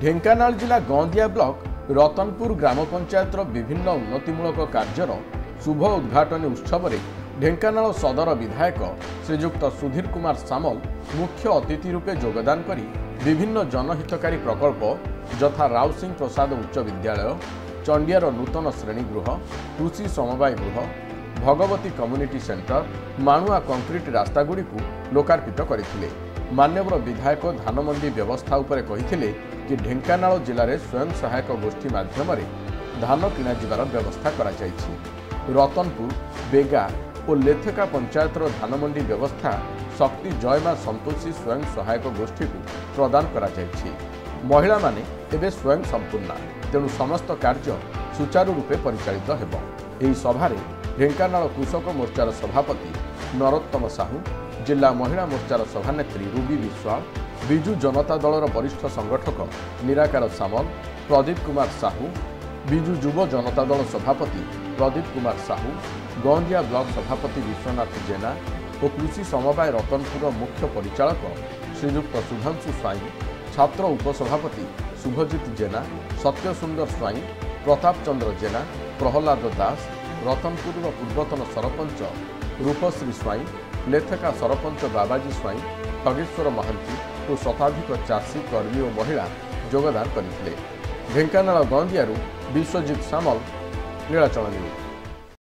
ढेंकानाल जिला गोंदिया ब्लॉक रतनपुर ग्राम पंचायतर विभिन्न उन्नतिमूलक कार्यर शुभ उद्घाटन उत्सव में ढेंकानाल सदर विधायक श्रीजुक्त सुधीर कुमार सामल मुख्य अतिथि रूपे योगदान करी विभिन्न जनहितकारी प्रकल्प यथा राउसिंह प्रसाद उच्च विद्यालय, चंडियार नूतन श्रेणीगृह, कृषि समवाय गृह, भगवती कम्युनिटी सेंटर, माणुआ कंक्रीट रास्तागुड़ी लोकार्पित करथिले। मान्यवर विधायक धानमंडी व्यवस्था उपरे कहिथिले कि ढेंकानाल जिले में स्वयं सहायक गोष्ठी माध्यम धान किणा जिबार व्यवस्था करा जायछि। रतनपुर, बेगा और लेथेका पंचायतर धानमंडी व्यवस्था शक्ति जयमा संतोषी स्वयं सहायक गोष्ठी को प्रदान करा जायछि। महिला माने एबे स्वयं संपूर्ण, तेणु समस्त कार्य सुचारू रूपे परिचालित हेबो। एही सभारे ढेंकानाल कृषक मोर्चार सभापति नरोत्तम साहू, जिला महिला मोर्चार सभानेत्री रूबी विश्वाल, बिजु जनता दलर वरिष्ठ संगठक निराकार सामल, प्रदीप कुमार साहू, बिजु युव जनता दल सभापति प्रदीप कुमार साहू, गोंदिया ब्लॉक सभापति विश्वनाथ जेना और कृषि समवाय रतनपुर मुख्य परिचालक श्रीजुक्त सुधांशु स्वाई, छात्र उपसभापति शुभजित जेना, सत्यसुंदर स्वाई, प्रताप चंद्र जेना, प्रहलाद दास, रतनपुर पूर्वतन सरपंच रूपश्री स्वाई, लेथेका सरपंच बाबाजी स्वाई, खगेश्वर महांती और शताधिक चाषी, कर्मी और महिला योगदान करथिले। ढेंकानाल गोंदियारू विश्वजित सामल, नीलाचल न्यूज।